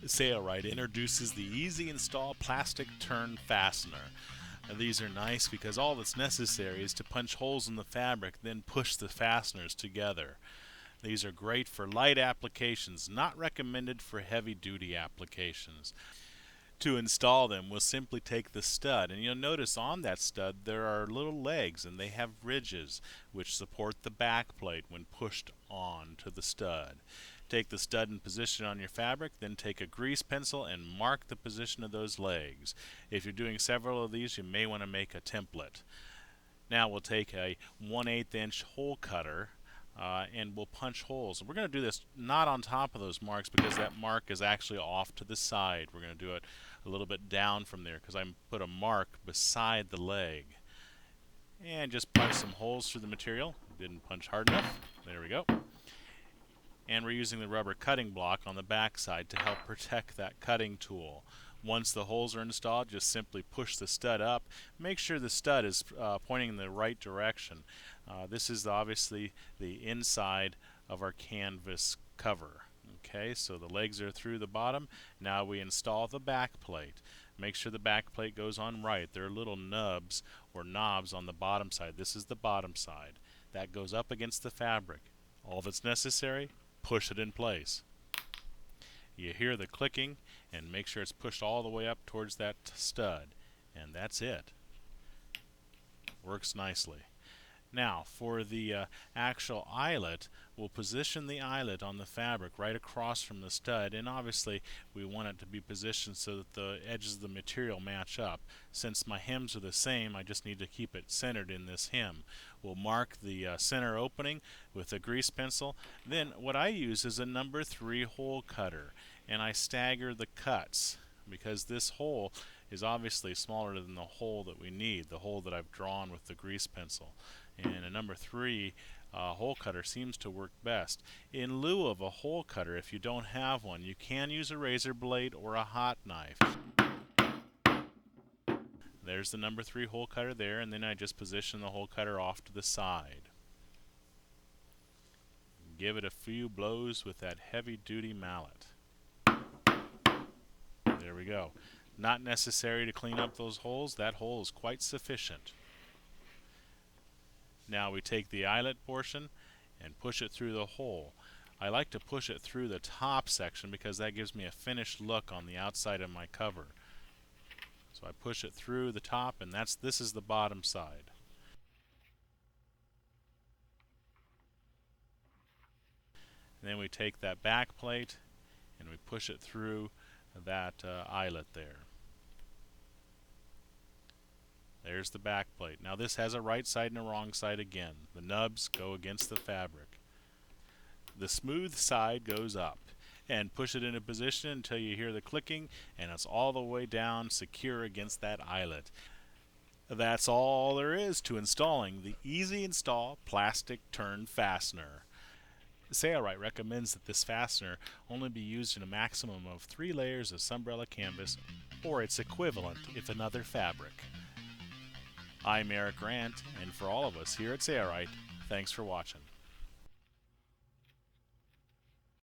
Sailrite introduces the easy install plastic turn fastener. Now, these are nice because all that's necessary is to punch holes in the fabric, then push the fasteners together. These are great for light applications, not recommended for heavy duty applications. To install them, we'll simply take the stud, and you'll notice on that stud there are little legs and they have ridges which support the back plate when pushed on to the stud. Take the stud in position on your fabric, then take a grease pencil and mark the position of those legs. If you're doing several of these, you may want to make a template. Now we'll take a 1/8 inch hole cutter and we'll punch holes. We're going to do this not on top of those marks because that mark is actually off to the side. We're going to do it a little bit down from there because I put a mark beside the leg. And just punch some holes through the material. Didn't punch hard enough. There we go. And we're using the rubber cutting block on the back side to help protect that cutting tool. Once the holes are installed, just simply push the stud up. Make sure the stud is pointing in the right direction. This is obviously the inside of our canvas cover. Okay, so the legs are through the bottom. Now we install the back plate. Make sure the back plate goes on right. There are little nubs or knobs on the bottom side. This is the bottom side. That goes up against the fabric. All that's necessary, push it in place. You hear the clicking, and make sure it's pushed all the way up towards that stud, and that's it. Works nicely. Now for the actual eyelet, we'll position the eyelet on the fabric right across from the stud, and obviously we want it to be positioned so that the edges of the material match up. Since my hems are the same, I just need to keep it centered in this hem. We'll mark the center opening with a grease pencil. Then what I use is a number 3 hole cutter, and I stagger the cuts because this hole is obviously smaller than the hole that we need, the hole that I've drawn with the grease pencil. And a number 3 hole cutter seems to work best. In lieu of a hole cutter, if you don't have one, you can use a razor blade or a hot knife. There's the number 3 hole cutter there, and then I just position the hole cutter off to the side. Give it a few blows with that heavy duty mallet. There we go. Not necessary to clean up those holes. That hole is quite sufficient. Now we take the eyelet portion and push it through the hole. I like to push it through the top section because that gives me a finished look on the outside of my cover. So I push it through the top, and this is the bottom side. And then we take that back plate and we push it through that eyelet there. There's the back plate. Now this has a right side and a wrong side again. The nubs go against the fabric. The smooth side goes up, and push it into position until you hear the clicking, and it's all the way down secure against that eyelet. That's all there is to installing the easy install plastic turn fastener. Sailrite recommends that this fastener only be used in a maximum of 3 layers of sunbrella canvas or its equivalent if another fabric. I'm Eric Grant, and for all of us here at Sailrite, thanks for watching.